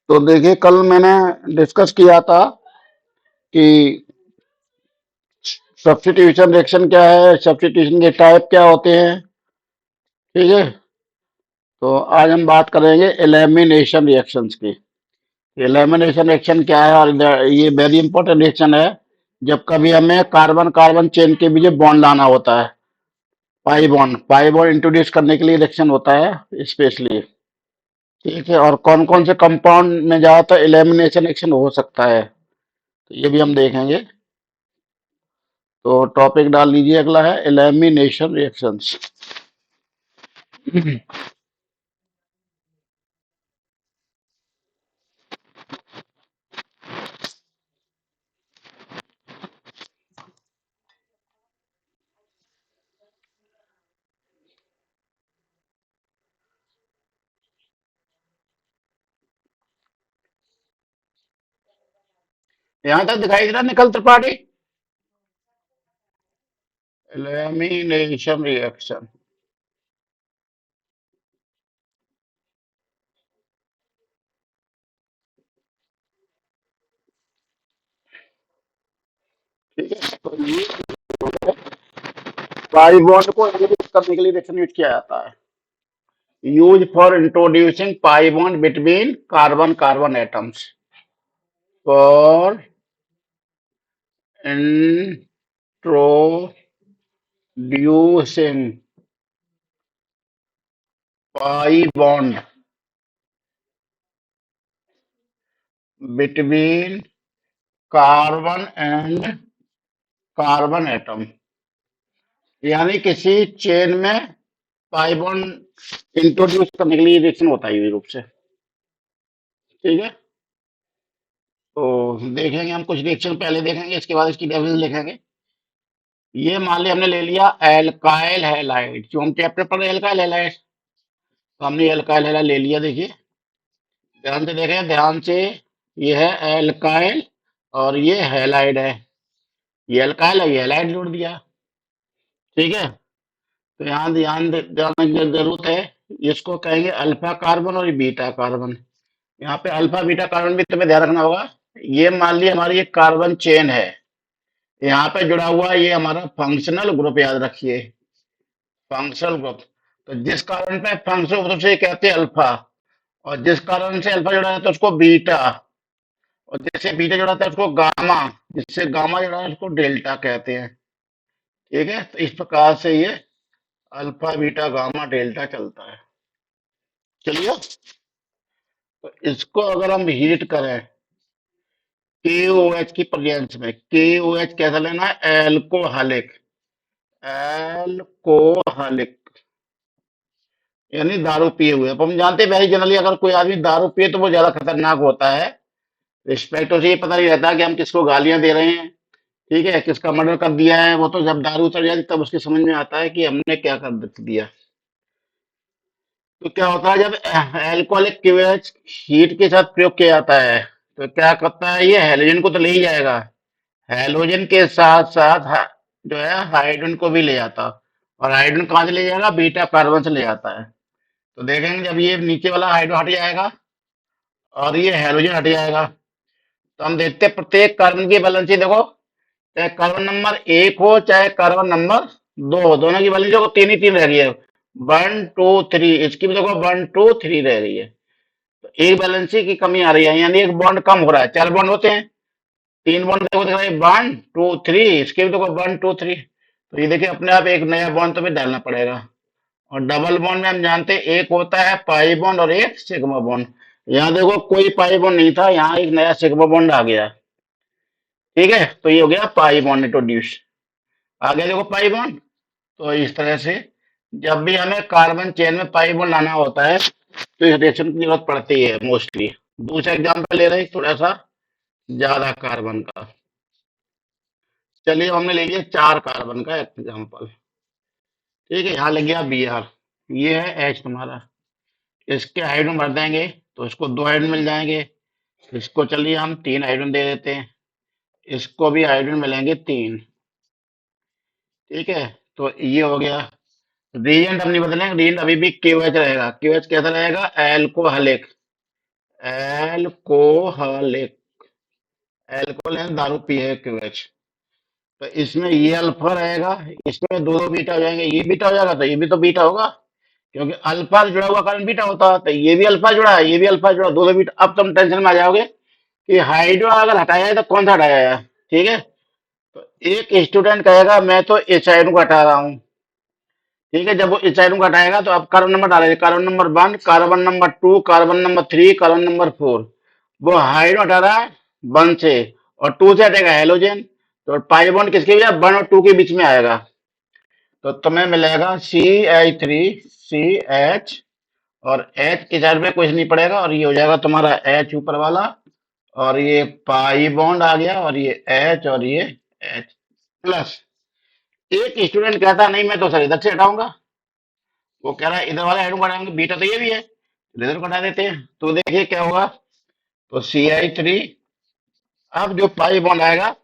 तो देखिए, कल मैंने डिस्कस किया था कि सब्स्टिट्यूशन रिएक्शन क्या है, सब्स्टिट्यूशन के टाइप क्या होते हैं। ठीक है। तो आज हम बात करेंगे एलिमिनेशन रिएक्शंस की। एलिमिनेशन रिएक्शन क्या है, और ये वेरी इंपॉर्टेंट रिएक्शन है जब कभी हमें कार्बन कार्बन चेन के बीच बॉन्ड लाना होता है। पाई बॉन्ड इंट्रोड्यूस करने के लिए रिएक्शन होता है स्पेशली। ठीक है। और कौन कौन से कंपाउंड में ज्यादातर एलिमिनेशन रिएक्शन हो सकता है, तो ये भी हम देखेंगे। तो टॉपिक डाल लीजिए, अगला है एलिमिनेशन रिएक्शंस। यहां तक दिखाई दे रहा निखिल त्रिपाठी? Elimination reaction. ठीक है। तो ये पाई बॉन्ड को इंट्रोड्यूस करने के लिए रिएक्शन यूज किया जाता है। Use for introducing pi bond between carbon carbon atoms, for introducing pi bond between carbon and carbon atom, यानी किसी चेन में पाई बॉन्ड इंट्रोड्यूस करने के लिए रिएक्शन होता है ये रूप से। ठीक है। तो देखेंगे हम कुछ रिएक्शन पहले देखेंगे, इसके बाद इसकी डेफिनेशन लिखेंगे। ये मान लिया हमने ले लिया एल्काइल हैलाइड, जो हम चैप्टर पर एल्काइल हैलाइड, तो हमने एल्काइल हैलाइड ले लिया। देखिए ध्यान से देखें, ध्यान से। ये है एल्काइल और ये हैलाइड है। ये एल्काइल है, ये हैलाइड जोड़ दिया। ठीक है। तो यहाँ ध्यान देने की जरूरत है। इसको कहेंगे अल्फा कार्बन और ये बीटा कार्बन। यहाँ पे अल्फा बीटा कार्बन भी तुम्हें ध्यान रखना होगा। ये मान लिया हमारी एक कार्बन चेन है, यहाँ पे जुड़ा हुआ ये हमारा फंक्शनल ग्रुप, याद रखिए फंक्शनल ग्रुप। तो जिस कार्बन पे फंक्शनल ग्रुप से कहते हैं अल्फा, और जिस कार्बन से अल्फा जुड़ा रहता है उसको बीटा, और जिससे बीटा जुड़ा रहता है उसको गामा, जिससे गामा जुड़ा है उसको डेल्टा कहते हैं। ठीक है। तो इस प्रकार से ये अल्फा बीटा गामा डेल्टा चलता है। चलिए, तो इसको अगर हम हीट करें KOH की प्रेजेंस में, KOH कैसा लेना है, एल्कोहलिक, एल्कोहलिक यानी दारू पिए हुए। अब हम जानते हैं वेरी जनरली अगर कोई आदमी दारू पिए तो वो ज्यादा खतरनाक होता है। रिस्पेक्ट उसे ये पता नहीं रहता कि हम किसको गालियां दे रहे हैं, ठीक है, किसका मर्डर कर दिया है। वो तो जब दारू उतर जाती तब उसकी समझ में आता है कि हमने क्या कर दिया। तो क्या होता है जब एल्कोहलिक KOH हीट के साथ प्रयोग किया जाता है, तो क्या करता है, ये हेलोजन को तो ले ही जाएगा, हेलोजन के साथ साथ जो है हाइड्रोजन को भी ले जाता। और हाइड्रोजन कहाँ से ले जाएगा, बीटा कार्बन से ले जाता है। तो देखेंगे जब ये नीचे वाला हाइड्रो हट जाएगा और ये हेलोजन हट जाएगा, तो हम देखते हैं प्रत्येक कार्बन की वैलेंसी देखो, चाहे कार्बन नंबर 1 हो चाहे कार्बन नंबर 2 हो, दोनों की वैलेंसी देखो तीन ही तीन रह रही है। 1 2 3, इसकी भी देखो 1 2 3 रह रही है। तो एक वैलेंसी की कमी आ रही है, यानी एक बॉन्ड कम हो रहा है। 4 बॉन्ड होते हैं, 3 बॉन्ड देखो दिख रहा है, 1 2 3, इसके भी देखो 1 2 3। तो ये देखिए अपने आप एक नया बॉन्ड तो भी डालना पड़ेगा। और डबल बॉन्ड में हम जानते हैं एक होता है पाई बॉन्ड और एक सिग्मा बॉन्ड। यहाँ देखो कोई पाई बॉन्ड नहीं था, यहाँ एक नया सिग्मा बॉन्ड आ गया। ठीक है। तो ये हो गया पाई बॉन्ड इंट्रोड्यूस। आ गया देखो पाई बॉन्ड। तो इस तरह से जब भी हमें कार्बन चेन में पाई बॉन्ड लाना होता है तो इस रिएक्शन की जरूरत पड़ती है मोस्टली। दूसरा एग्जाम्पल ले रहे हैं थोड़ा सा ज्यादा कार्बन का। चलिए हमने ले लिया 4 कार्बन का एग्जाम्पल। ठीक है। यहाँ लग गया Br, ये है H तुम्हारा। इसके हाइड्रोजन भर देंगे तो इसको 2 हाइड्रोजन मिल जाएंगे। इसको चलिए हम 3 हाइड्रोजन दे देते हैं, इसको भी हाइड्रोजन मिलेंगे 3। ठीक है। तो ये हो गया। रिएजेंट हम नहीं बदलेंगे, रिएजेंट अभी भी KOH रहेगा। KOH कैसा रहेगा, एल्कोहलिक, अल्कोहलिक, अल्कोहल है दारू पिए क्यूएच। तो इसमें ये अल्फा रहेगा, इसमें दो दो बीटा हो जाएंगे, ये बीटा हो जाएगा तो ये भी तो बीटा होगा, क्योंकि अल्फा जुड़ा हुआ कारण बीटा होता है, तो ये भी अल्फा जुड़ा है, ये भी अल्फा जुड़ा, दो दो बीटा। अब तुम टेंशन में आ जाओगे कि हाइड्रो अगर हटाया जाए तो कौन सा हटाया जाए, ठीक है। तो एक स्टूडेंट कहेगा मैं तो एच को हटा रहा हूँ, ठीक है। जब वो एच को हटाएगा तो अब कार्बन नंबर डालेगा, carbon number 1, carbon number 2, carbon number 3, carbon number 4। वो हाइड्रो हटा रहा है 1 से, और 2 से हटेगा हेलोजन, तो पाई बॉन्ड किसके बीच, 1 और 2 के बीच में आएगा। तो तुम्हें मिलेगा CH3CH, और H के साइड पे कुछ नहीं पड़ेगा, और ये हो जाएगा तुम्हारा H ऊपर वाला, और ये पाई बॉन्ड आ गया, और ये H, और ये H प्लस। एक स्टूडेंट कहता नहीं मैं तो सर इधर से हटाऊंगा, वो कह रहा है इधर वाला हेडू हटाएंगे, बीटा तो ये भी है, इधर को हटा देते हैं, तो देखिए क्या होगा। तो CH3, अब जो पाई बॉन्ड आएगा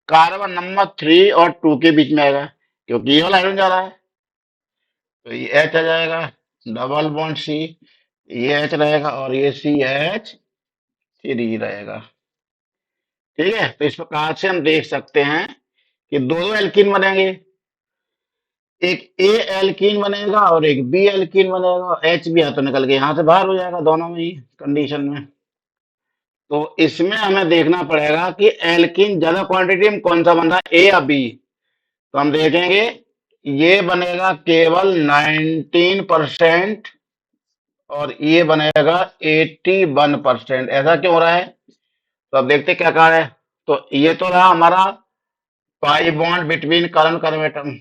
कार्बन नंबर 3 और 2 के बीच में आएगा, क्योंकि ये वाला हाइड्रोजन जा रहा है, तो ये H आ जाएगा, डबल बॉन्ड C, ये H रहेगा, और ये CH3 रहेगा, ठीक है। तो इस प्रकार से हम देख सकते हैं कि दो दो एल्कीन बनेंगे, एक ए एल्कीन बनेगा और एक बी एल्कीन बनेगा, एच भी है तो निकल के यहाँ से बाहर हो जाएगा दोनों में ही कंडीशन में। तो इसमें हमें देखना पड़ेगा कि एल्कीन ज्यादा क्वांटिटी में कौन सा बन रहा है, ए या बी। तो हम देखेंगे ये बनेगा केवल 19% और ये बनेगा 81%। ऐसा क्यों हो रहा है, तो अब देखते क्या कारण है। तो ये तो रहा हमारा pi bond between carbon carbon atom,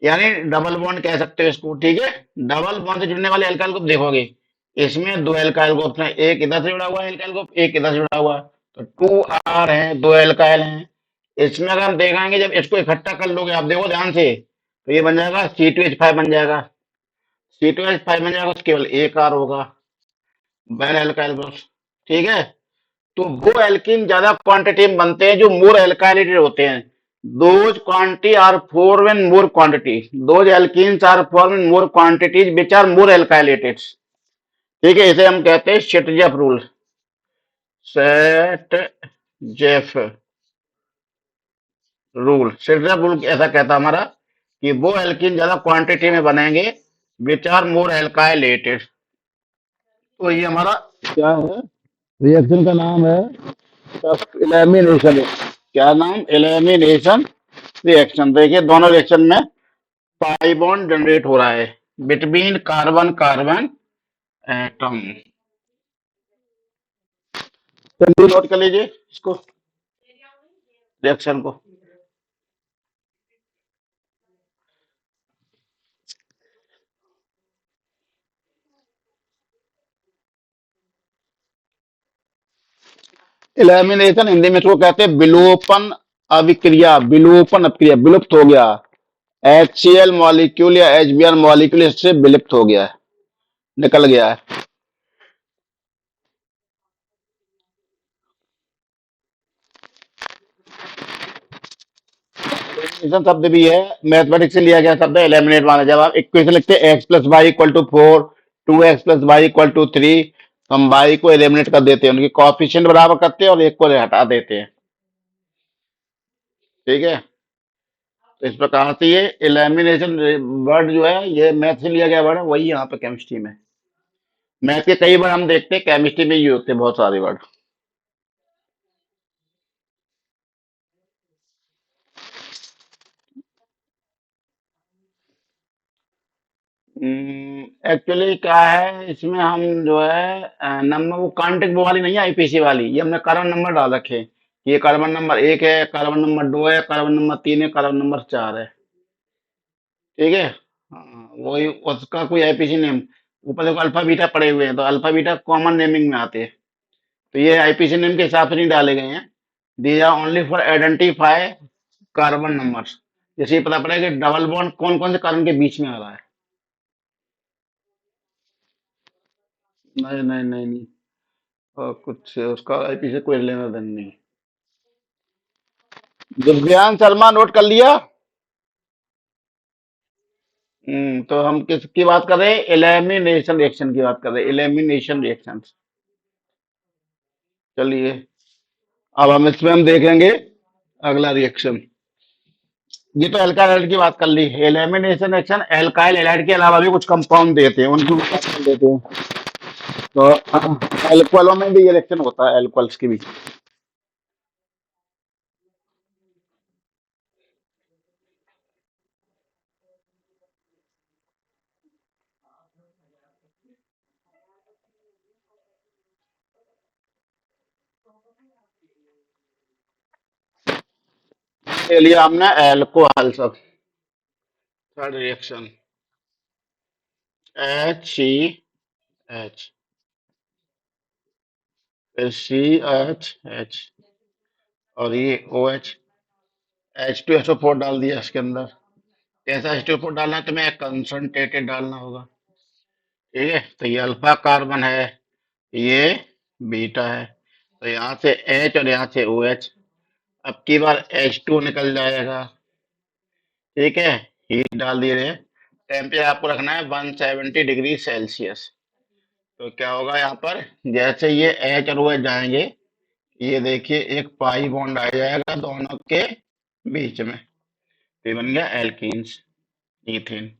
यानी डबल बॉन्ड कह सकते हो इसको, ठीक है। डबल बॉन्ड से जुड़ने वाले एल्काइल ग्रुप देखोगे, इसमें दो एल्काइल ग्रुप हैं, एक इधर से जुड़ा हुआ है एल्काइल ग्रुप, एक इधर से जुड़ा हुआ है, तो 2R है, दो एल्काइल हैं। इसमें अगर हम देखेंगे जब इसको इकट्ठा कर लोगे, आप देखो ध्यान से, तो ये बन जाएगा C2H5 बन जाएगा, C2H5 बन जाएगा, तो केवल एक R होगा, बैन एल्काइल ग्रुप, ठीक है। तो वो एल्कीन ज्यादा क्वांटिटी में बनते हैं जो मोर एल्काइलेटेड होते हैं। Those quantity are form in more quantity, those alkenes are form in more quantities which are more alkylated, ठीक है। इसे हम कहते हैं Saytzeff rule, Saytzeff rule. Saytzeff rule ऐसा कहता है हमारा कि वो एल्कीन ज्यादा क्वांटिटी में बनेंगे विच आर मोर एल्काइलेटेड। तो ये हमारा क्या है, रिएक्शन का नाम है एलिमिनेशन। क्या नाम, एलिमिनेशन रिएक्शन। देखिए दोनों रिएक्शन में पाई बॉन्ड जनरेट हो रहा है बिटवीन कार्बन कार्बन एटम। जल्दी नोट कर लीजिए इसको, रिएक्शन को। एलिमिनेशन हिंदी में इसको कहते हैं विलोपन अभिक्रिया, विलोपन अभिक्रिया, विलुप्त हो गया, HCl मॉलिक्यूल या HBr मॉलिक्यूल इससे विलुप्त हो गया है, निकल गया है। एलिमिनेशन शब्द भी है, मैथमेटिक्स से लिया गया शब्द है एलिमिनेट माना। जब आप इक्वेशन लिखते हैं x+y = 4, 2x+y = 3, तो हम y को एलिमिनेट कर देते हैं, उनके कोएफिशिएंट बराबर करते हैं और एक को हटा देते हैं, ठीक है। तो इस प्रकार से ये एलिमिनेशन वर्ड जो है ये मैथ से लिया गया वर्ड है, वही यहाँ पे केमिस्ट्री में, मैथ के कई बार हम देखते हैं, केमिस्ट्री में यूज होते हैं बहुत सारे वर्ड। एक्चुअली क्या है इसमें, हम जो है नंबर वो कांटेक्ट वो वाली नहीं है, आईपीसी वाली, ये हमने कार्बन नंबर डाल रखे हैं। ये कार्बन नंबर 1 है, कार्बन नंबर 2 है, कार्बन नंबर 3 है, कार्बन नंबर 4 है, ठीक है। हाँ, वही उसका कोई आईपीसी नेम। ऊपर देखो अल्फा बीटा पड़े हुए हैं, तो अल्फा बीटा कॉमन नेमिंग में आते हैं, तो ये आईपीसी नेम के हिसाब से नहीं डाले गए हैं। These are only for identify carbon numbers, जैसे ये पता पड़ेगा कि डबल बॉन्ड कौन कौन से कार्बन के बीच में आ रहा है। नहीं नहीं नहीं नहीं, और कुछ उसका आईपी से कोई लेना देना नहीं। दिव्यांश शर्मा नोट कर लिया। तो हम किसकी बात कर रहे हैं, एलिमिनेशन रिएक्शन की बात कर रहे हैं, एलिमिनेशन रिएक्शन। चलिए, अब हम इसमें हम देखेंगे अगला रिएक्शन। ये तो एल्काइल हैलाइड की बात कर ली। एलिमिनेशन रिएक्शन एल्काइल हैलाइड के अलावा भी कुछ कंपाउंड देते हैं, उनकी भी बात कर लेते हैं। तो एल्कोहलों में भी ये रिएक्शन होता है, एल्कोहल्स की भी। ले लिया हमने एल्कोहल सब। थर्ड रिएक्शन HCH, फिर CHH, और ये OH, H2SO4 डाल दिया इसके अंदर। कैसा H2SO4 डालना है तुम्हें? कंसंट्रेटेड डालना होगा। ठीक है, तो ये अल्फा कार्बन है, ये बीटा है, तो यहाँ से H और यहाँ से OH। अब की बार H2 निकल जाएगा। ठीक है, हीट डाल दिए रहे। टेम्परेचर आपको रखना है 170 डिग्री सेल्सियस। तो क्या होगा यहाँ पर, जैसे ये H और OH जाएंगे, ये देखिए एक पाई बॉन्ड आ जाएगा दोनों के बीच में, तो ये बन गया एल्कीन्स, ईथीन।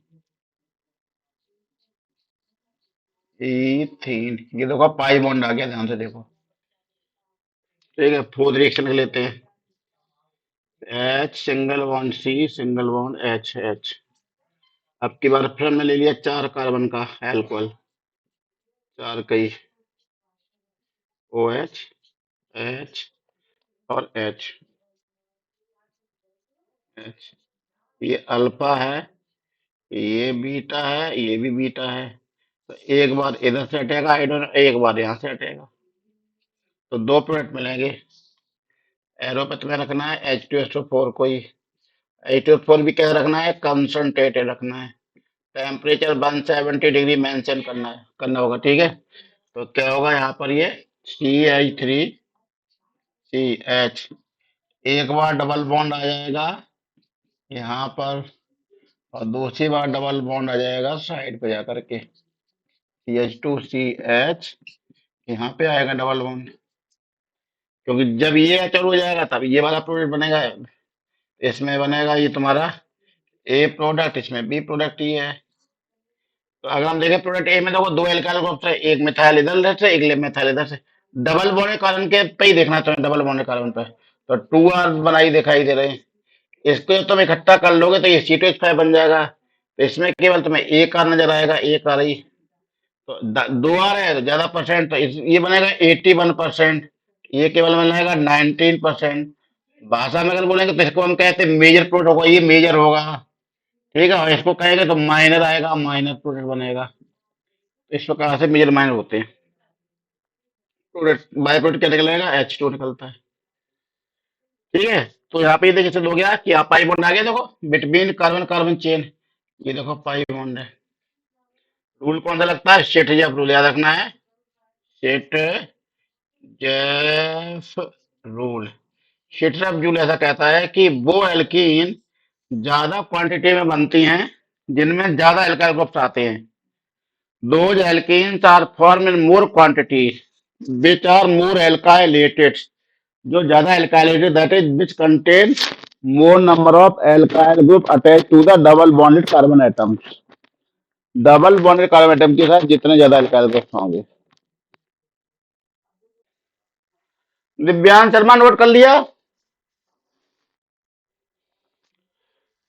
ईथीन, ये देखो पाई बॉन्ड आ गया, ध्यान से देखो। ठीक है, फोर्थ रिएक्शन लेते हैं। H single bond C single bond HH। अब की बार फिर हमने ले लिया 4 कार्बन का एल्कोहल, 4 कई, OH, H और H। H, ये अल्फा है, ये बीटा है, ये भी बीटा है। तो एक बार इधर से हटेगा इधर, एक बार यहाँ से हटेगा, तो 2 प्रोडक्ट मिलेंगे। एरो पे तुम्हें रखना है H2SO4 को ही। H2SO4 भी क्या रखना है? कंसंट्रेटेड रखना है। टेम्परेचर 170 डिग्री मेंशन करना होगा। ठीक है, तो क्या होगा यहाँ पर, ये CH3CH, एक बार डबल बॉन्ड आ जाएगा यहाँ पर, और दूसरी बार डबल बॉन्ड आ जाएगा साइड पे जाकर के, CH2CH, यहाँ पे आएगा डबल बॉन्ड। क्योंकि जब ये अचर हो जाएगा तब ये वाला प्रोडक्ट बनेगा, इसमें बनेगा ये तुम्हारा ए प्रोडक्ट, इसमें बी प्रोडक्ट ये है। तो अगर हम देखें प्रोडक्ट ए में, देखो 2 एल्काइल ग्रुप है, एक मिथाइल इधर से, एक मिथाइल इधर से। डबल बॉन्ड कार्बन के पे ही देखना चाहिए, डबल बॉन्ड कार्बन पे तो 2R बनाई दिखाई दे रहे हैं। इसको जब तुम इकट्ठा कर लोगे तो ये C2H5 बन जाएगा। तो इसमें केवल तुम्हें एक आर नजर आएगा, एक आ रही। तो 2R है तो ज्यादा परसेंट, तो ये बनेगा 81%, ये केवल बनेगा 19%। भाषा में अगर बोलेंगे तो इसको हम कहते हैं मेजर प्रोडक्ट होगा, ये मेजर होगा। ठीक है, और इसको कहेंगे तो माइनर आएगा, माइनर प्रोडक्ट बनेगा। इस प्रकार से मेजर माइनर होते हैं। प्रोडक्ट बाय प्रोडक्ट क्या निकलेगा? H2 निकलता है। ठीक है, तो यहाँ पे ये देखिए चलो हो गया कि आप पाई बॉन्ड आ गया, देखो बिटवीन कार्बन कार्बन चेन, ये देखो पाई बॉन्ड है। रूल कौन सा लगता है? सेट जेफ रूल याद रखना है, set Jeff rule. Set Jeff rule ऐसा कहता है कि वो एल्कीन ज्यादा क्वांटिटी में बनती हैं जिनमें ज्यादा एल्काइल ग्रुप्स आते हैं। Those alkenes are formed in more quantities which are more alkylated, जो ज्यादा alkylated, that is which contain more number of alkyl group attached to the double bonded carbon atoms। Double bonded carbon atom के साथ जितने ज्यादा alkyl group होंगे। Divyansh Sharma note कर लिया?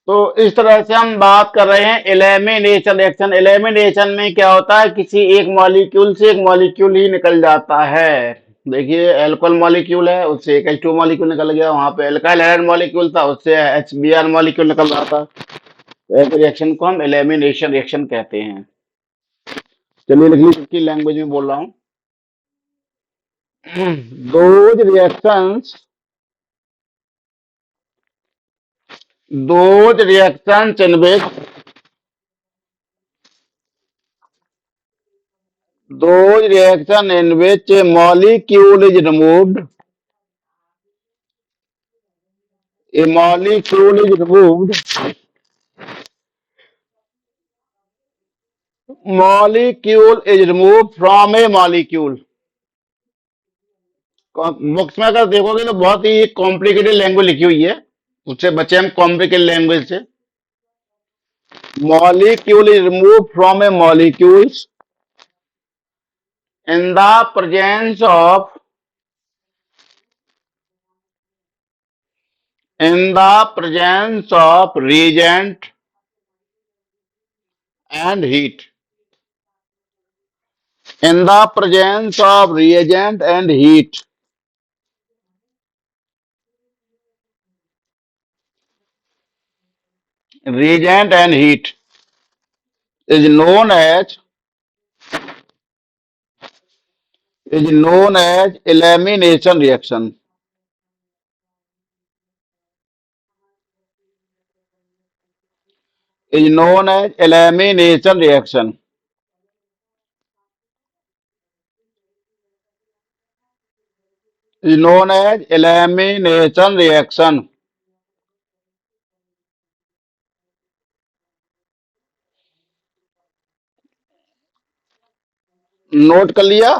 तो इस तरह से हम बात कर रहे हैं एलिमिनेशन रिएक्शन। एलिमिनेशन में क्या होता है, किसी एक मॉलिक्यूल से एक मॉलिक्यूल ही निकल जाता है। देखिए एल्कोहल मॉलिक्यूल है, उससे एक H2 मॉलिक्यूल निकल गया, वहां पे एल्काइल हैलाइड मॉलिक्यूल था, उससे HBr मॉलिक्यूल निकल रहा था। तो ऐसे रिएक्शन को हम एलिमिनेशन रिएक्शन कहते हैं। चलिए लिख लीजिए, किसकी लैंग्वेज में बोल रहा हूँ। those reactions those reactions in which those reaction in which a molecule is removed, a molecule is removed, molecule is removed from a molecule, books में अगर देखोगे तो बहुत ही कॉम्प्लिकेटेड लैंग्वेज लिखी हुई है, उससे बचे हम कॉम्प्लिकेटेड लैंग्वेज से। Molecule is remove from A molecules in the presence of in the presence of reagent and heat. In the presence of reagent and heat. Reagent and heat is known as elimination reaction. Is known as elimination reaction. Is known as elimination reaction. Note कर लिया?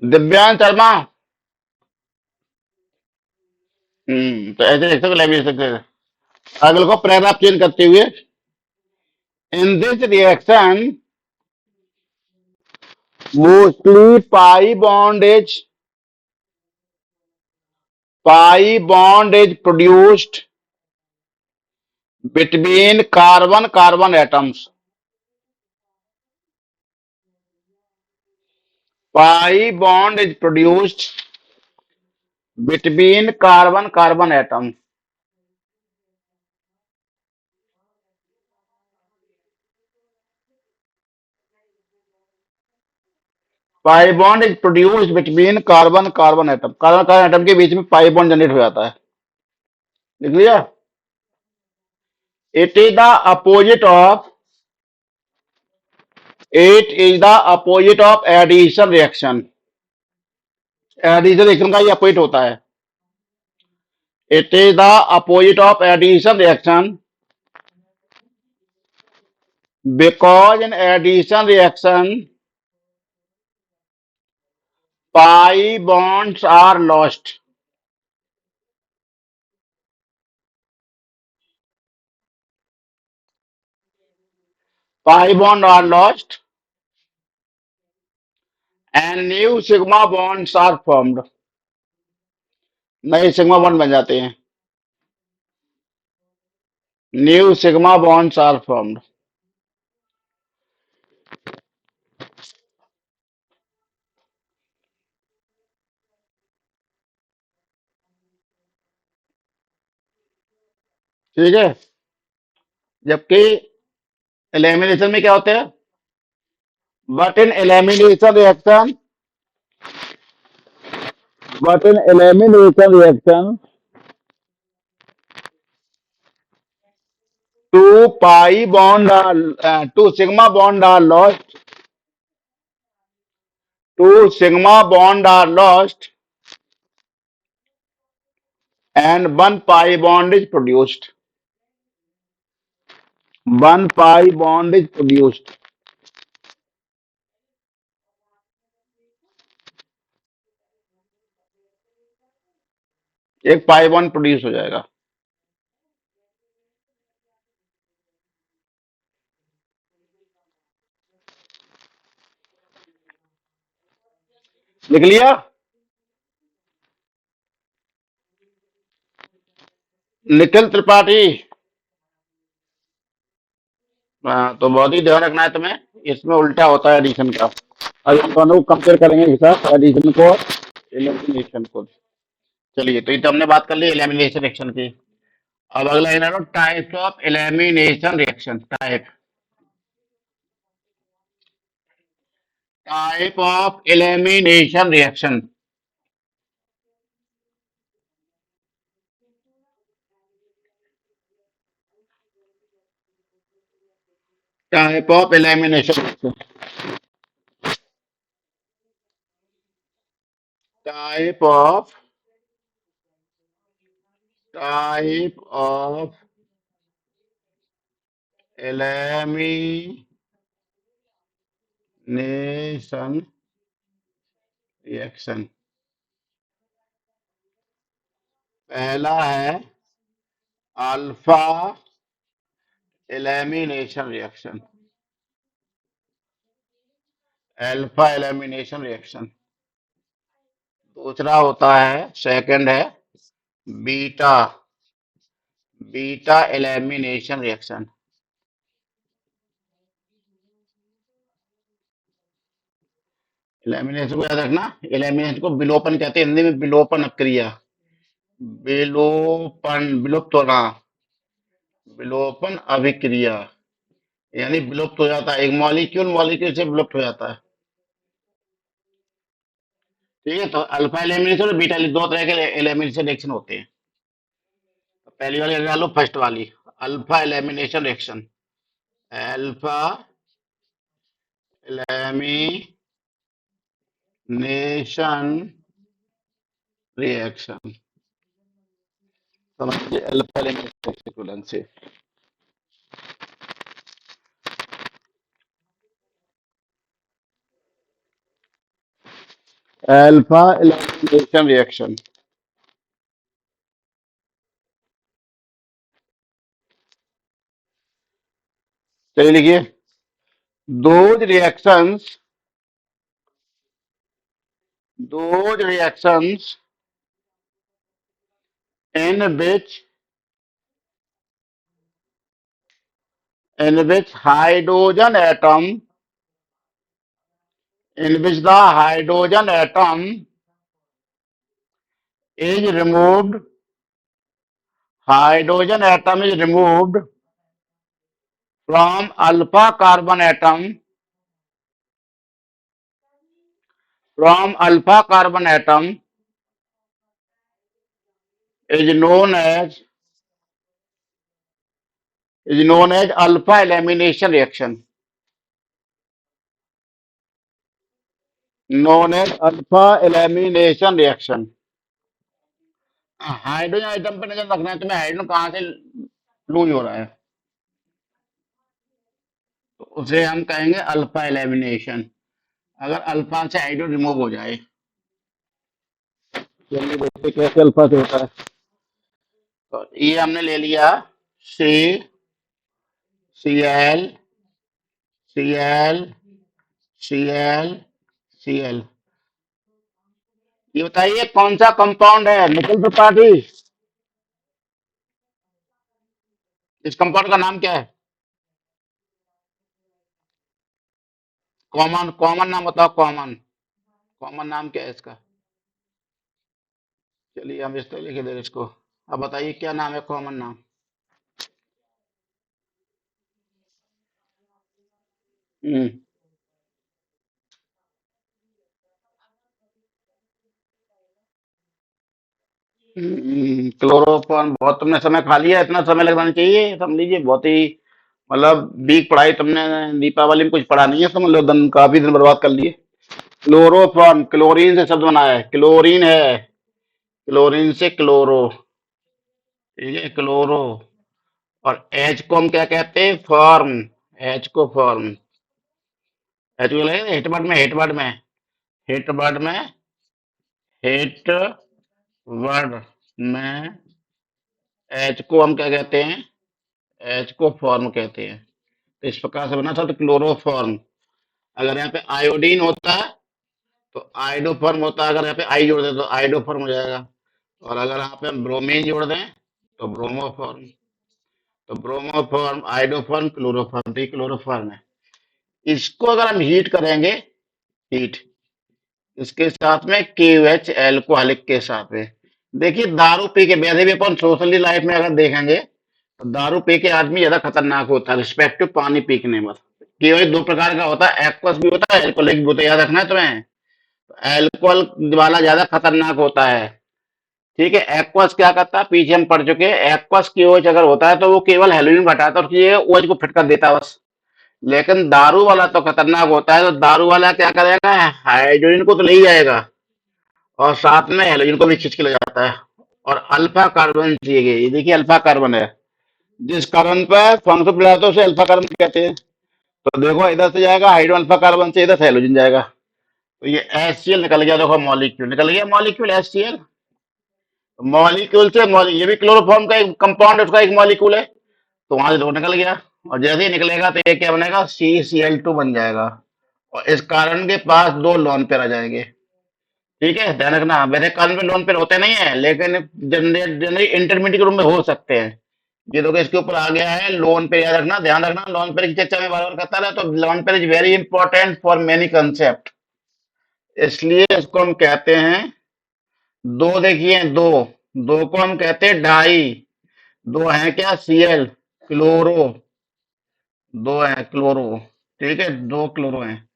दिव्यांश शर्मा। तो ऐसे लिख सकते, लिख सकते हैं। अगले को पैराग्राफ चेंज करते हुए, in this reaction mostly pi bond is produced between carbon atoms. Pi bond is produced between carbon atoms. Pi bond is produced between carbon atom. Carbon atom के बीच में पाई बॉन्ड जनरेट हो जाता है। लिख लिया? It is the opposite of addition reaction. Addition reaction का ये opposite होता है। It is the opposite of addition reaction because in addition reaction pi bonds are lost. Pi bond are lost and new sigma bonds are formed. नए sigma bond बन जाते हैं। New sigma bonds are formed. ठीक है? जबकि elimination में क्या होता है? But in elimination reaction two sigma bond are lost. Two sigma bond are lost and one pi bond is produced. One pi bond is produced. एक pi bond produce हो जाएगा। लिख लिया? निखिल त्रिपाठी। तो बहुत ही ध्यान रखना है तुम्हें, इसमें उल्टा होता है एडिशन का। अब इन दोनों को कंपेयर करेंगे एक साथ, एडिशन को एलिमिनेशन को। चलिए, तो ये तो हमने बात कर ली एलिमिनेशन रिएक्शन की। अब अगला है ना, types of elimination reaction. Type of elimination reaction. Type of elimination reaction. Type of elimination nation reaction. पहला है alpha elimination reaction. Alpha elimination reaction. दूसरा होता है, सेकंड है beta beta elimination reaction. Elimination को याद रखना, एलिमिनेशन को विलोपन कहते हैं, हिंदी में विलोपन क्रिया। विलोपन, विलुप्त होना, विलोपन अभिक्रिया, यानी विलुप्त हो जाता है, एक मॉलिक्यूल मॉलिक्यूल से विलुप्त हो जाता है। ठीक है, तो अल्फा एलिमिनेशन और बीटा, दो तरह के एलिमिनेशन रिएक्शन होते हैं। तो पहली वाली डालो, फर्स्ट वाली, alpha elimination reaction. Alpha elimination reaction, समझिए अल्फा एलिमिनेशन रिएक्शन से। Alpha elimination reaction. चलिए लिखिए, those reactions those reactions in which hydrogen atom in which the hydrogen atom is removed hydrogen atom is removed from alpha carbon atom from alpha carbon atom is known as alpha elimination reaction, known as alpha elimination reaction। Hydrogen atom पर नजर रखना है तुम्हें, hydrogen कहाँ से loose हो रहा है, तो उसे हम कहेंगे अल्फा एलिमिनेशन, अगर अल्फा से हाइड्रोजन रिमूव हो जाए। चलिए देखते हैं कैसे अल्फा से होता है। तो ये हमने ले लिया, C C L C L C L C L. ये बताइए कौन सा कंपाउंड है निकल त्रिपाठी, इस कंपाउंड का नाम क्या है? कॉमन कॉमन नाम बताओ, कॉमन कॉमन नाम क्या है इसका? चलिए हम इस तरह लिख दे इसको। अब बताइए क्या नाम है कॉमन नाम? हम्म क्लोरोफॉर्म। बहुत तुमने समय खा लिया, इतना समय लगना नहीं चाहिए, समझ लीजिए बहुत ही मतलब वीक पढ़ाई तुमने, दीपावली में कुछ पढ़ा नहीं है, समझ लो दिन, काफी दिन बर्बाद कर लिए। क्लोरोफॉर्म, क्लोरीन से शब्द बना है, क्लोरीन है, क्लोरीन से क्लोरो, ठीक है क्लोरो। और एच को हम क्या कहते हैं? फॉर्म, एच को फॉर्म, एच को लगे हेटवर्ड में, हेटवर्ड में, हेटवर्ड में, हेटवर्ड में एच को हम क्या कहते हैं? एच को फॉर्म कहते हैं। तो इस प्रकार से बना था तो क्लोरोफॉर्म। अगर यहाँ पे आयोडीन होता है तो आइडोफॉर्म होता है, अगर यहाँ पे आई जोड़ दें तो आइडोफॉर्म हो जाएगा, और अगर यहाँ पे हम ब्रोमीन जोड़ दें तो ब्रोमोफॉर्म। तो ब्रोमोफॉर्म, आइडोफॉर्म, क्लोरोफॉर्म, तो ये क्लोरोफॉर्म है। इसको अगर हम हीट करेंगे, हीट इसके साथ में KOH एल्कोहलिक के साथ में, देखिए दारू पी के, वैसे भी अपन सोशली लाइफ में अगर देखेंगे तो दारू पी के आदमी ज्यादा खतरनाक होता है रिस्पेक्टिव पानी पीने में। KOH दो प्रकार का होता है, एक्वस भी होता है, एल्कोहलिक भी होता है, याद रखना है तुम्हें। अल्कोहल वाला ज्यादा खतरनाक होता है, ठीक है। एक्वस क्या करता है, पीछे हम पढ़ चुके हैं, एक्वस KOH अगर होता है तो वो केवल हेलोजन घटाता है और ये OH को फिट कर देता है बस। लेकिन दारू वाला तो खतरनाक होता है, तो दारू वाला क्या करेगा, हाइड्रोजन को तो ले ही जाएगा और साथ में हेलोजन को भी खींच के ले जाता है। और अल्फा कार्बन चाहिए, ये देखिए अल्फा कार्बन है, जिस कार्बन पर फंक्शनल पदार्थों से अल्फा कार्बन कहते हैं। तो देखो इधर से जाएगा हाइड्रो अल्फा कार्बन से, इधर से हेलोजन जाएगा, तो ये HCl निकल गया, देखो मॉलिक्यूल निकल गया, मॉलिक्यूल HCl। मॉलिक्यूल से ये भी क्लोरोफॉर्म का एक कंपाउंड है, उसका एक मॉलिक्यूल है, तो वहां से दो निकल गया। और जैसे ही निकलेगा तो ये क्या बनेगा, CCl2 बन जाएगा। और इस कार्बन के पास दो लोन पेयर आ जाएंगे। ठीक है, ध्यान रखना, वैसे कार्बन पे लोन पेयर होते नहीं है, लेकिन जनरली इंटरमीडिएट के रूप में हो सकते हैं। ये देखो इसके ऊपर आ गया है लोन पेयर, याद रखना, ध्यान रखना, लोन पेयर की चर्चा में बार बार करता रहा, तो lone pair is very important for many concept, इसलिए इसको हम कहते हैं दो। देखिए दो, दो को हम कहते हैं डाई, दो है क्या, Cl, क्लोरो, दो है क्लोरो, ठीक है, दो क्लोरो हैं।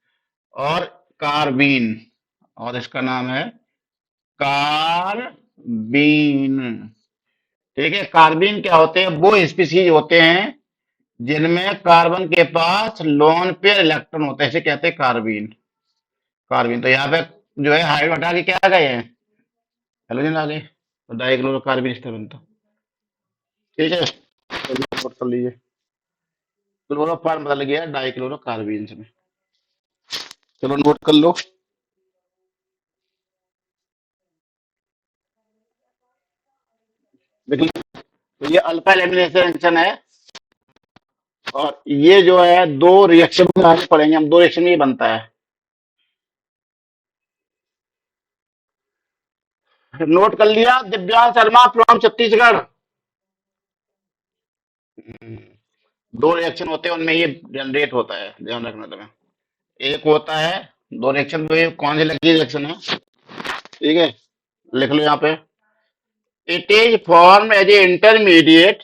और कार्बीन, और इसका नाम है कार्बीन। ठीक है, कार्बीन क्या होते हैं, वो स्पीसीज होते हैं जिनमें कार्बन के पास लोन पेयर इलेक्ट्रॉन होता है, इसे कहते हैं कार्बीन। कार्बीन, तो यहाँ पे जो है हाइड्रो हटा के क्या आ गए हैं, हेलोजन आ गए, तो डाइक्लोरोकार्बन इस तरह बनता। ठीक है, तो नोट कर लीजिए, क्लोरोफॉर्म बदल गया डाइक्लोरोकार्बन में। चलो नोट कर लो। देखिए, तो ये अल्फा एलिमिनेशन रिएक्शन है, और ये जो है दो रिएक्शन में आगे पढ़ेंगे हम, दो रिएक्शन में ये बनता है। नोट कर लिया, दिव्यांश शर्मा फ्रॉम छत्तीसगढ़। दो रिएक्शन होते हैं, उनमें ये जनरेट होता है, ध्यान रखना तुम्हें। एक होता है, दो रिएक्शन में कौन सी लगी रिएक्शन है, ठीक है, लिख लो यहाँ पे। It is form as a intermediate,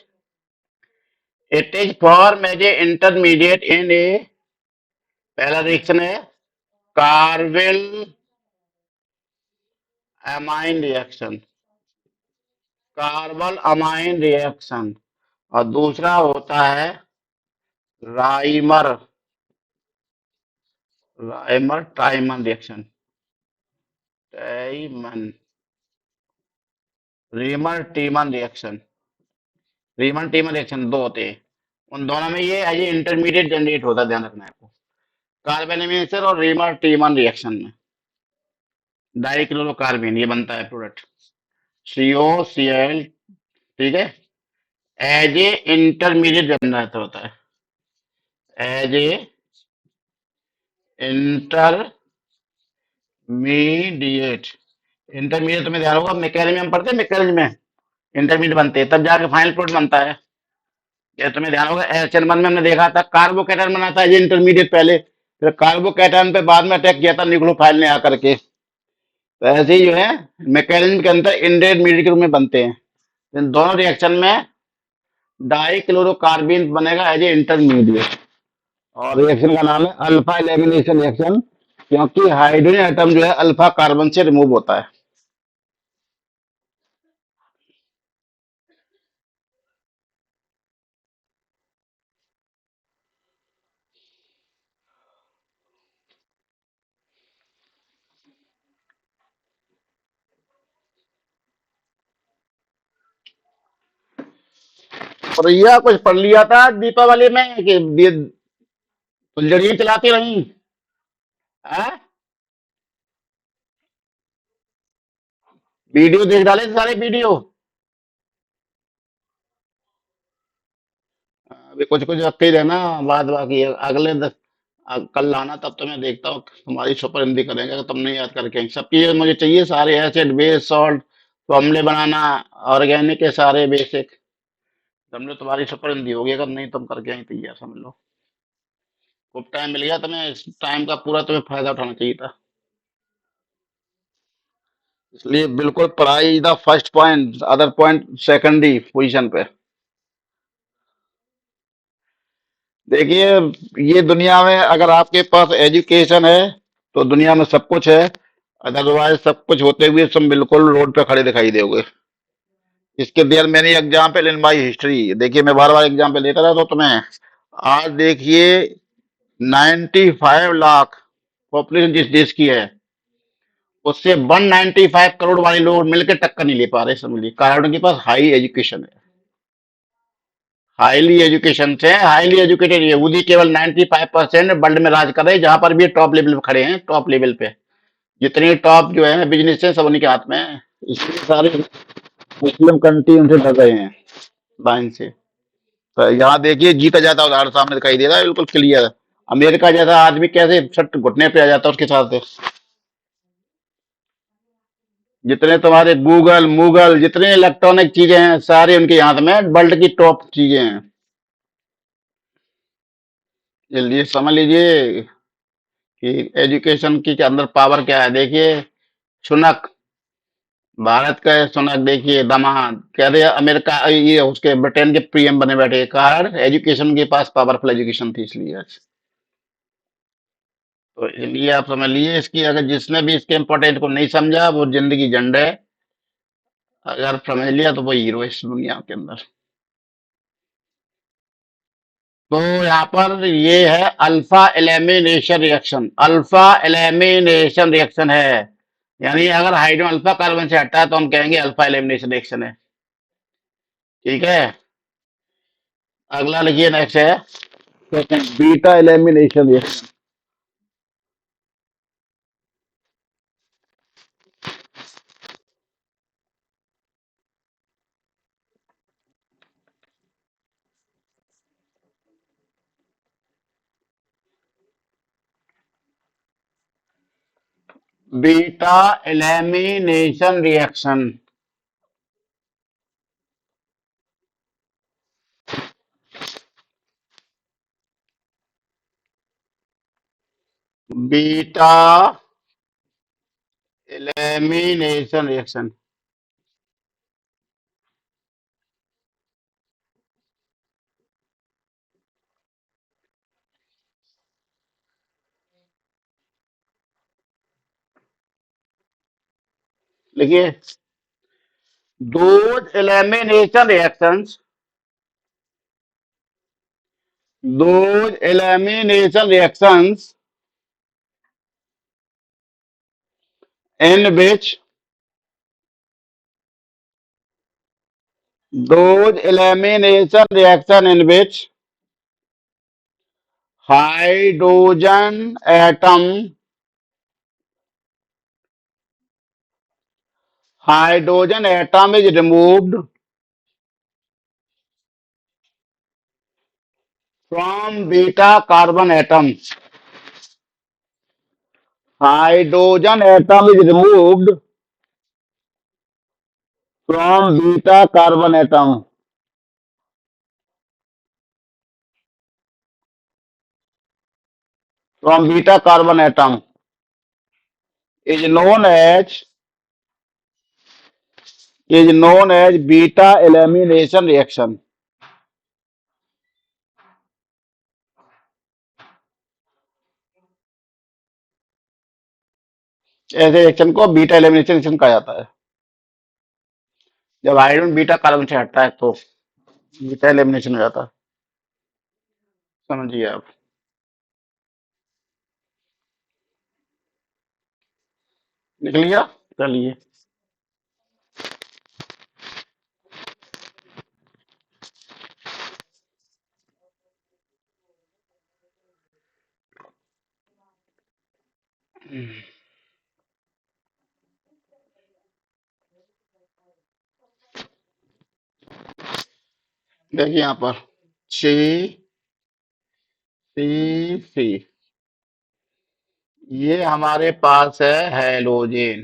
it is form as a intermediate in a, पहला रिएक्शन है carbon amine reaction, carbon amine reaction. और दूसरा होता है Reimer, Reimer Tiemann reaction, Tiemann, Reimer Tiemann reaction, Reimann Tiemann reaction दो होते हैं। उन दोनों में ये एज इंटरमीडिएट जनरेट होता है, ध्यान रखना है आपको, कार्बन एमिनेशन और रीमर टीमन रिएक्शन में डाइक्लोरोकार्बन ये बनता है प्रोडक्ट, COCl। ठीक है, एज ए इंटरमीडिएट जनरेटर होता है, एज ए इंटरमीडिएट। इंटरमीडिएट में ध्यान होगा, मैकेनिज्म में हम पढ़ते हैं, मैकेनिज्म में इंटरमीडिएट बनते हैं, तब जाके फाइनल प्रोडक्ट बनता है। ये तुम्हें ध्यान होगा, HN1 में हमने देखा था कार्बोकैटायन बना था ये इंटरमीडिएट पहले, फिर कार्बोकैटायन पे बाद में अटैक किया था न्यूक्लियोफाइल ने आकर के। तो ऐसे ही जो है मैकेनिज्म के अंदर इंटरमीडिएट के रूप में बनते हैं। इन दोनों रिएक्शन में डाइक्लोरोकार्बन बनेगा एज ए इंटरमीडिएट, और रिएक्शन का नाम है अल्फा एलिमिनेशन रिएक्शन, क्योंकि हाइड्रोजन एटम जो है अल्फा कार्बन से रिमूव होता है। और यह कुछ पढ़ लिया था दीपावली में कि फुलझड़ियाँ चलाती रही है, वीडियो देख डाले थे सारे वीडियो। अभी कुछ कुछ रखे ही रहना, बाद बाकी अगले कल लाना, तब तो मैं देखता हूँ तुम्हारी सुपरिंदी करेंगे, अगर तुम नहीं याद करके सब चीजें मुझे चाहिए, सारे एसिड बेस सॉल्ट, फॉर्मूले बनाना, ऑर्गेनिक के सारे बेसिक, समझो तुम्हारी सुपरिंदी होगी, अगर नहीं तुम करके ही तैयार समझ लो। खूब टाइम मिल गया तुम्हें, इस टाइम का पूरा तुम्हें फायदा उठाना चाहिए था, इसलिए बिल्कुल पढ़ाई the first point, other point secondary position पे। देखिए, ये दुनिया में अगर आपके पास एजुकेशन है तो दुनिया में सब कुछ है, अदरवाइज सब कुछ होते हुए तुम बिल्कुल रोड पे खड़े दिखाई दोगे। इसके there many example in my history, देखिए मैं बार बार एग्जाम्पल देता रहता हूँ तुम्हें। आज देखिए 95 लाख पॉपुलेशन जिस देश की है, उससे 195 करोड़ वाले लोग मिलकर टक्कर नहीं ले पा रहे, समझ लीजिए, कारण उनके पास हाई एजुकेशन है। हाईली एजुकेशन से, हाईली एजुकेटेड यहूदी केवल 95% वर्ल्ड में राज कर रहे हैं, जहां पर भी टॉप लेवल पे खड़े हैं, टॉप लेवल पे जितनी टॉप जो है बिजनेस है सब उन्हीं के हाथ में है। इसलिए सारे मुस्लिम कंट्री उनसे डर रहे हैं लाइन से। तो यहाँ देखिए जीता जाता उदाहरण सामने दिखाई दे रहा है बिल्कुल क्लियर। अमेरिका जैसा आदमी कैसे सट घुटने पे आ जाता है उसके साथ। जितने तुम्हारे गूगल मूगल जितने इलेक्ट्रॉनिक चीजें हैं सारी उनके हाथ में, वर्ल्ड की टॉप चीजें हैं। जल्दी समझ लीजिए कि एजुकेशन की के अंदर पावर क्या है। देखिए सुनक, भारत का सुनक देखिए दामाद कह रहे अमेरिका ये उसके ब्रिटेन के पीएम बने बैठे, कारण एजुकेशन के पास पावरफुल एजुकेशन थी इसलिए आज। तो इसलिए आप समझ लीजिए इसकी, अगर जिसने भी इसके इम्पोर्टेंट को नहीं समझा वो जिंदगी झंड है, अगर समझ लिया तो वो हीरो है इस दुनिया के अंदर। तो यहाँ पर ये है alpha elimination reaction, alpha elimination reaction है। यानी अगर हाइड्रोजन अल्फा कार्बन से हटता है तो हम कहेंगे अल्फा एलिमिनेशन रिएक्शन है। ठीक है, अगला लिखिए नेक्स्ट है beta elimination reaction. Beta elimination reaction, beta elimination reaction. लिखिए those elimination reactions, those elimination reactions in which, those elimination reaction in which hydrogen atom, hydrogen atom is removed from beta carbon atom, hydrogen atom is removed from beta carbon atom, from beta carbon atom is known as beta elimination reaction। ऐसे reaction को beta elimination reaction कहा जाता है। जब hydrogen beta carbon से हटता है तो बीटा एलिमिनेशन हो जाता है। समझिए आप। निकल लिया, चलिए। देखिए यहाँ पर सी सी सी, ये हमारे पास है हेलोजेन।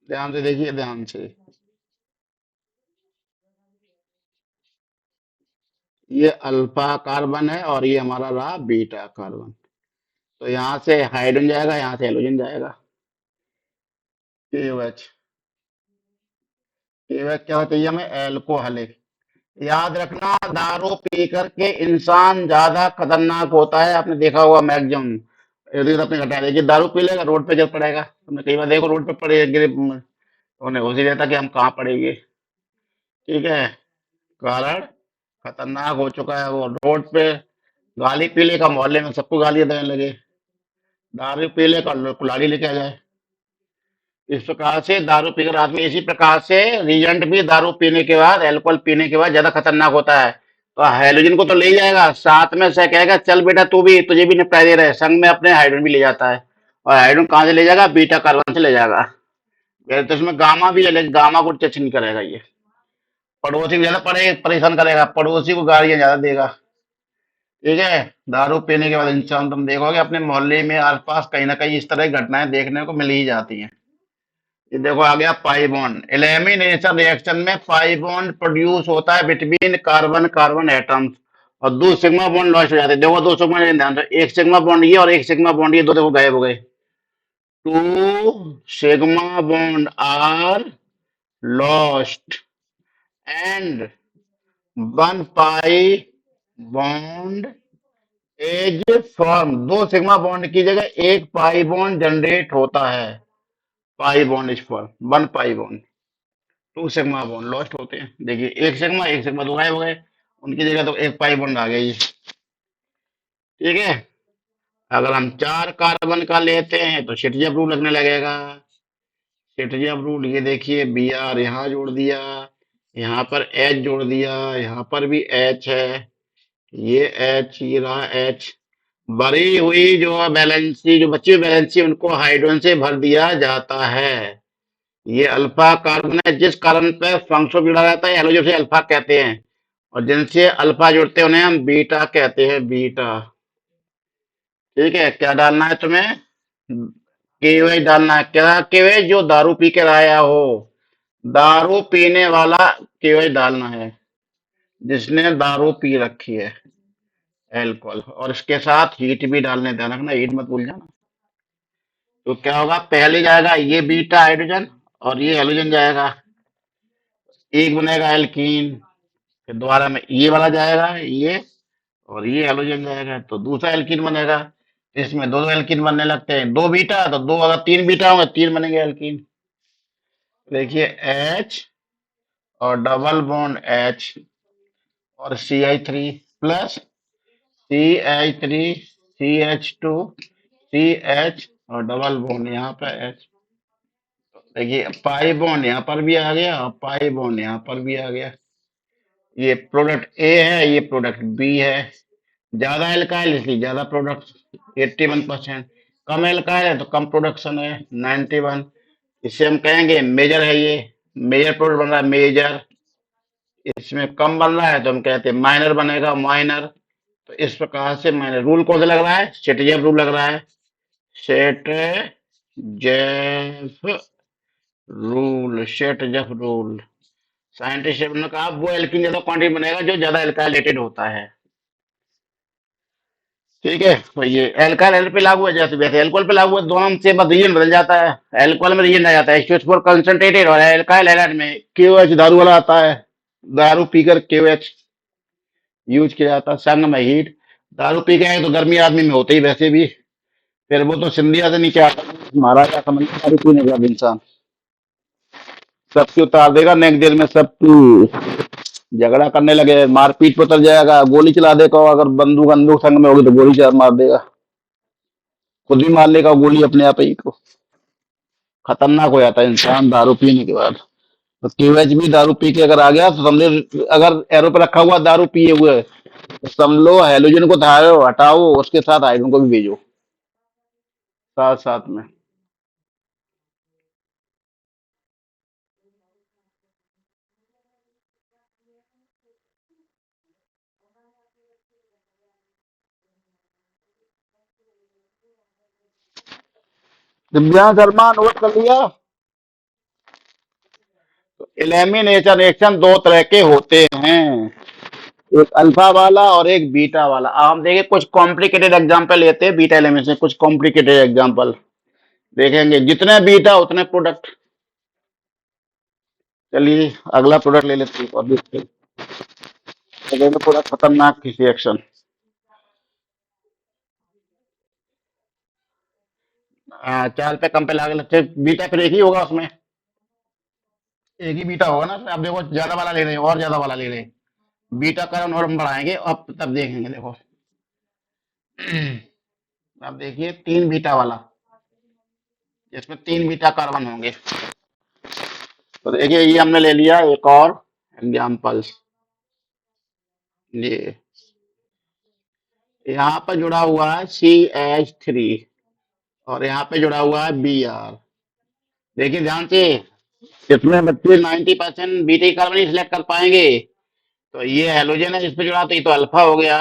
ध्यान से देखिए, ध्यान से। ये अल्फा कार्बन है और ये हमारा रहा बीटा कार्बन। तो यहाँ से हाइड्रोजन जाएगा, यहाँ से हेलोजन जाएगा। KOH, KOH क्या चाहिए हमें? एल्कोहलिक। याद रखना, दारू पी करके इंसान ज्यादा खतरनाक होता है। आपने देखा होगा मैक्सिमम, यदि अपने घटाया देखिए, दारू पी लेगा रोड पे गिर पड़ेगा। तुमने कई बार देखो रोड पे पड़े गिरे, उन्हें होश ही रहता कि हम कहाँ पड़ेंगे। ठीक है, कारण खतरनाक हो चुका है वो। रोड पे गाली पी लेगा, मोहल्ले में सबको गालियां देने लगे। दारू पी लेगा, कुल्हाड़ी लेके आ जाए। इस प्रकार से दारू पीकर आदमी, इसी प्रकार से रीजेंट भी दारू पीने के बाद, अल्कोहल पीने के बाद ज्यादा खतरनाक होता है। तो हाइड्रोजन को तो ले ही जाएगा, साथ में से कहेगा चल बेटा तू भी, तुझे भी निपटा दे रहे, संग में अपने हाइड्रोजन भी ले जाता है। और हाइड्रोजन कहाँ से ले जाएगा? बीटा कार्बन से ले जाएगा। फिर तो इसमें गामा भी है, लेकिन गामा को टच नहीं करेगा ये। पड़ोसी को ज्यादा परेशान करेगा, पड़ोसी को गालियां ज्यादा देगा। ठीक है। दारू पीने के बाद इंसान, तुम देखोगे अपने मोहल्ले में आसपास कहीं ना कहीं इस तरह की घटनाएं देखने को मिल ही जाती हैं। ये देखो आ गया पाई बॉन्ड। एलिमिनेशन रिएक्शन में पाई बॉन्ड प्रोड्यूस होता है बिटवीन कार्बन कार्बन एटम्स, और दो सिग्मा बॉन्ड लॉस्ट हो जाते हैं। देखो दो सिग्मा, ध्यान से, एक सिग्मा बॉन्ड ये और एक सिग्मा बॉन्ड ये, दो देखो गायब हो गए। Two sigma bond are lost and one pi bond as form. दो सिग्मा बॉन्ड की जगह एक पाई बॉन्ड जनरेट होता है। Pi bond is form, one pi bond. Two sigma bond lost होते हैं। देखिए एक सिग्मा दो गायब हो गए, उनकी जगह तो एक पाई बॉन्ड आ गया ये। ठीक है। अगर हम चार कार्बन का लेते हैं तो शिटजब रूल लगने लगेगा। शिटजब रूल, ये देखिए बी आर यहाँ जोड़ दिया, यहाँ पर एच जोड़ दिया, यहाँ पर भी एच है, ये एच, ये रहा एच। भरी हुई जो बैलेंसी, जो बची हुई बैलेंसी, उनको हाइड्रोजन से भर दिया जाता है। ये अल्फा कार्बन है, जिस कार्बन पे फंक्शो जुड़ा रहता है हेलोजन से अल्फा कहते हैं, और जिनसे अल्फा जुड़ते हैं उन्हें हम बीटा कहते हैं, बीटा। ठीक है। क्या डालना है तुम्हें? केवल डालना है। क्या केवल? जो दारू पी के आया हो, दारू पीने वाला केवल डालना है, जिसने दारू पी रखी है, एल्कोहल। और इसके साथ हीट भी डालने, ध्यान रखना, हीट मत भूल जाना। तो क्या होगा? पहले जाएगा ये बीटा हाइड्रोजन, और ये हेलोजन जाएगा, एक बनेगा एल्कीन। फिर दोबारा में ये वाला जाएगा, ये, और ये हेलोजन जाएगा, तो दूसरा एल्कीन बनेगा। इसमें दो दो एल्कीन बनने लगते हैं, दो बीटा तो दो, अगर तीन बीटा होंगे तीन बनेंगे एल्कीन। देखिए एच और डबल बॉन्ड एच और CH3 plus CH3 CH2 CH और डबल बॉन्ड यहाँ पे एच। देखिए पाई बॉन्ड यहाँ पर भी आ गया और पाई बॉन्ड यहाँ पर भी आ गया। ये प्रोडक्ट ए है, ये प्रोडक्ट बी है। ज्यादा एल्काइल इसलिए ज्यादा प्रोडक्ट 81%, कम एल्काइल है तो कम प्रोडक्शन है 91। इससे हम कहेंगे मेजर है ये, मेजर प्रोडक्ट बन रहा है मेजर। इसमें कम बन रहा है तो हम कहते हैं माइनर बनेगा, माइनर। तो इस प्रकार से माइनर रूल कौन सा लग रहा है? सेटजेफ रूल लग रहा है, सेटजेफ रूल, सेटजेफ रूल। साइंटिस्ट ने कहा वो एल्कीन ज्यादा क्वांटिटी बनेगा जो ज्यादा एल्काइलेटेड होता है। ठीक है। तो ये एल्काइल एल पे लागू है, जैसे वैसे एल्कोहल पे लागू है, दोनों से बस रीजन बदल जाता है। एल्कोहल में रीजन आ जाता है H2SO4 कंसंट्रेटेड, और एल्काइल एलाइड में KOH दारू वाला आता है। दारू पीकर KOH यूज किया जाता है, संग में हीट। दारू पी के आए तो गर्मी आदमी में होते ही वैसे भी, फिर वो तो सिंधिया से नीचे आता है, महाराजा समझ लो दारू पीने के बाद इंसान सबकी उतार देगा, नेक्स्ट देर में सब झगड़ा करने लगे, मारपीट पर उतर जाएगा, गोली चला देगा, अगर बंदूक बंदूक संग में होगी तो गोली चला मार देगा, खुद भी मार लेगा गोली अपने आप ही को। खतरनाक हो जाता है इंसान दारू पीने के बाद। तो केवच भी दारू पी के अगर आ गया तो समझो, अगर एरो पे रखा हुआ दारू पिए हुए, तो समझ लो हेलोजन को हटाओ, उसके साथ हाइड्रोजन को भी भेजो साथ साथ में। दिव्यांग शर्मा नोट कर लिया। एलिमिनेशन रिएक्शन दो तरह के होते हैं, एक अल्फा वाला और एक बीटा वाला। अब हम देखें कुछ कॉम्प्लिकेटेड एग्जांपल लेते हैं बीटा एलिमिनेशन, कुछ कॉम्प्लिकेटेड एग्जांपल देखेंगे। जितने बीटा उतने प्रोडक्ट। चलिए अगला प्रोडक्ट ले लेते हैं और देखते हैं। तो प्रोडक्ट खतरनाक रिएक्शन। चार पे कम पे लागे लगते, बीटा फिर एक ही होगा उसमें, एक ही बीटा होगा ना उसमें। अब देखो ज्यादा वाला ले रहे हैं और ज्यादा वाला ले रहे हैं, बीटा का और हम बढ़ाएंगे, अब तब देखेंगे। देखो अब देखिए तीन बीटा वाला, इसमें 3 बीटा कार्बन होंगे। तो देखिए ये हमने ले लिया एक और एग्जाम्पल्स। ये यहाँ पर जुड़ा हुआ है CH3 और यहाँ पे जुड़ा हुआ है Br। देखिए ध्यान से, इसमें बच्चे 90% बीटा कार्बन ही सिलेक्ट कर पाएंगे। तो ये हेलोजन है, इस पे जुड़ा, तो ये तो अल्फा हो गया।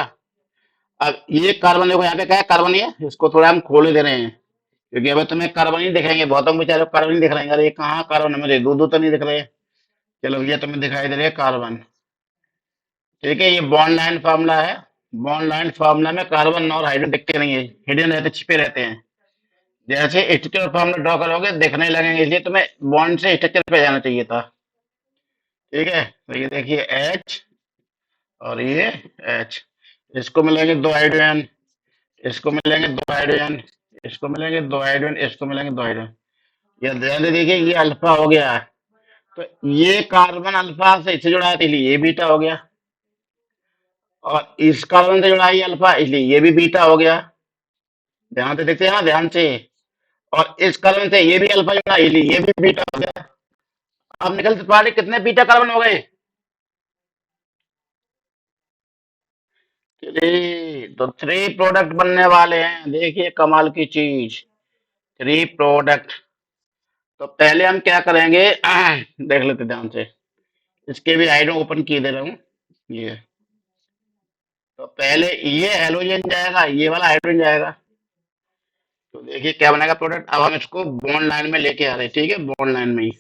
अब ये कार्बन देखो यहाँ पे क्या है, कार्बन ही है, इसको थोड़ा हम खोले दे रहे हैं क्योंकि अभी तुम्हें कार्बन ही दिखाएंगे, बहुतों बेचारे को कार्बन ही दिख रहे हैं। अरे ये कहाँ कार्बन, हमें दो दो तो नहीं दिख रहे। चलो ये तुम्हें दिखाई दे रहे हैं कार्बन। ठीक है, ये बॉन्ड लाइन फार्मूला है। बॉन्ड लाइन फार्मूला में कार्बन और हाइड्रोजन दिखते नहीं है, हिडन रहते, छिपे रहते हैं। जैसे स्ट्रक्चर फार्मूला ड्रॉ करोगे दिखने लगेंगे, इसलिए तुम्हें बॉन्ड से स्ट्रक्चर पे जाना चाहिए था। ठीक है, तो ये देखिए H और ये H, इसको मिलेंगे 2 हाइड्रोजन, इसको मिलेंगे 2 हाइड्रोजन, इसको मिलेंगे 2 हाइड्रोजन, इसको मिलेंगे 2 हाइड्रोजन। ये ध्यान से देखिए ये अल्फा हो गया। तो ये कार्बन अल्फा से इससे जुड़ा है तो इसलिए ये बीटा हो गया, और इस कार्बन से जुड़ा है ये अल्फा, इसलिए ये भी बीटा हो गया। ध्यान से देखते हैं ना, ध्यान से। और इस कार्बन से ये भी अल्फा जुड़ा है, इसलिए ये भी बीटा हो गया। अब निकल से तुम्हारे कितने बीटा कार्बन हो गए? 3। तो 3 प्रोडक्ट बनने वाले हैं। देखिए कमाल की चीज, 3 प्रोडक्ट। तो पहले हम क्या करेंगे देख लेते ध्यान से। इसके भी आइडो ओपन किए दे रहा हूँ ये। तो पहले ये हेलोजन जाएगा, ये वाला हाइड्रोजन जाएगा। तो देखिए क्या बनेगा प्रोडक्ट। अब हम इसको बॉन्ड लाइन में लेके आ रहे हैं। ठीक है, बॉन्ड लाइन में ही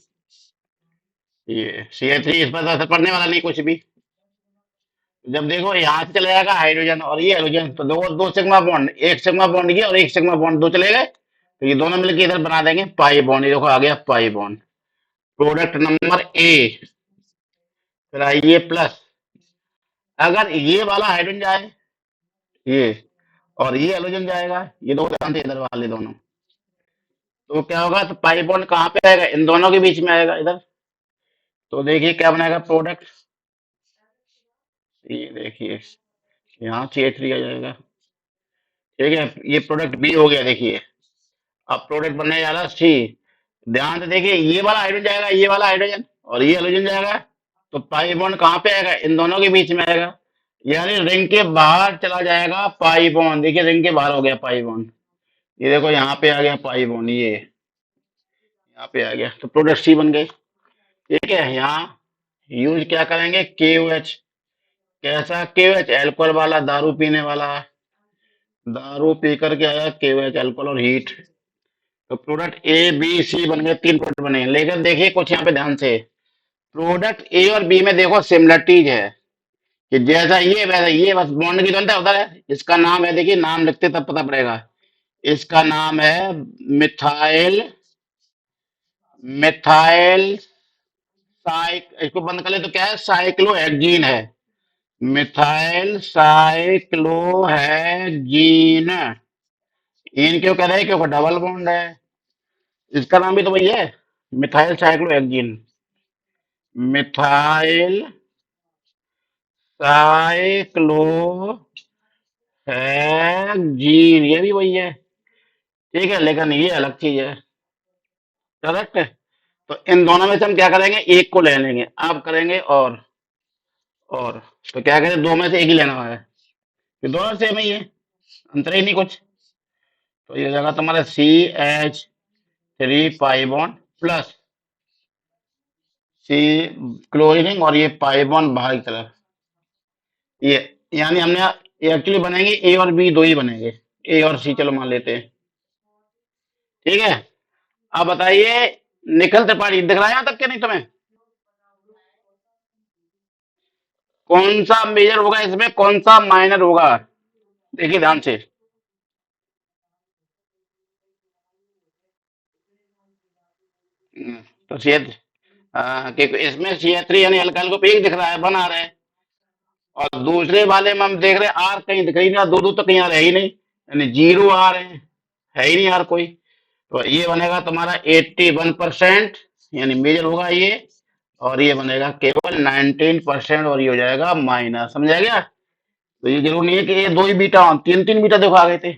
ये CH3 इस पर असर पड़ने वाला नहीं कुछ भी। जब देखो यहाँ से चला जाएगा हाइड्रोजन और ये हाइड्रोजन, तो दो दो सिग्मा बॉन्ड, एक सिग्मा बॉन्ड ये और एक सिग्मा बॉन्ड, दो चले गए, तो ये दोनों मिलकर इधर बना देंगे पाई बॉन्ड। ये देखो आ गया pi bond. Product number A। फिर आइए प्लस, अगर ये वाला हाइड्रोजन जाए ये, और ये हाइड्रोजन जाएगा, ये दो ध्यान से इधर वाले दोनों, तो क्या होगा, तो पाई बॉन्ड कहाँ पे आएगा, इन दोनों के बीच में आएगा इधर। तो देखिए क्या बनेगा प्रोडक्ट, ये देखिए यहाँ CH3 आ जाएगा। ठीक है, ये प्रोडक्ट B हो गया। देखिए अब प्रोडक्ट बनने जा रहा है C। ध्यान से देखिए ये वाला हाइड्रोजन जाएगा, ये वाला हाइड्रोजन और ये हाइड्रोजन जाएगा, तो पाई बॉन्ड कहाँ पे आएगा, इन दोनों के बीच में आएगा, यानी रिंग के बाहर चला जाएगा पाई बॉन्ड। देखिए रिंग के बाहर हो गया पाई बॉन्ड। ये देखो यहाँ पे आ गया पाई बॉन्ड, ये यहाँ पे आ गया, तो प्रोडक्ट C बन गए। ठीक है, यहाँ यूज क्या करेंगे, KOH। कैसा KOH, एल्कोहल वाला, दारू पीने वाला, दारू पी करके आया KOH, अल्कोहल और हीट। तो प्रोडक्ट A B C बन गए, 3 प्रोडक्ट बने। लेकिन देखिए कुछ यहाँ पे ध्यान से, प्रोडक्ट A और B में देखो सिमिलरिटीज है कि जैसा ये वैसा ये, बस बॉन्ड की तो अंतर होता है। इसका नाम है, देखिए नाम लिखते तब पता पड़ेगा, इसका नाम है मिथाइल, मिथाइल इसको बंद कर ले तो क्या है, साइक्लोहेक्जीन है। Methyl cyclohexene. इन क्यों कह रहे हैं, क्योंकि डबल बॉन्ड है। इसका नाम भी तो वही है, मिथाइल साइक्लोहेक्जीन। मिथाइल साइक्लोहेक्जीन, ये भी वही है। ठीक है, लेकिन ये अलग चीज है। करेक्ट है। तो इन दोनों में से हम क्या करेंगे, एक को ले लेंगे। अब करेंगे और तो क्या करें, दो में से एक ही लेना है, ये दोनों सेम ही है, अंतर ही नहीं कुछ। तो ये हो जाएगा तुम्हारा CH3 pi bond plus C chlorine, और ये पाई बॉन्ड बाहर की तरफ, ये यानी हमने ये एक्चुअली बनेंगे A और B, दो ही बनेंगे, A और C, चलो मान लेते हैं। ठीक है, अब बताइए निखिल त्रिपाठी दिख रहा है यहाँ तक, क्या नहीं तुम्हें? कौन सा मेजर होगा इसमें, कौन सा माइनर होगा, देखिए ध्यान से। तो CH, कि इसमें CH3 यानी अल्काइल ग्रुप एक दिख रहा है, बना रहे हैं, और दूसरे वाले में हम देख रहे हैं आर कहीं दिख रही नहीं, दो दो तो कहीं आर है ही नहीं, यानी 0 आर है ही नहीं आर कोई। तो ये बनेगा तुम्हारा 81%, यानी मेजर होगा ये, और ये बनेगा केवल 19%, और ये हो जाएगा माइनर। समझा गया? तो ये जरूर नहीं है कि ये दो ही बीटा हो, तीन तीन बीटा देखो आ गए थे।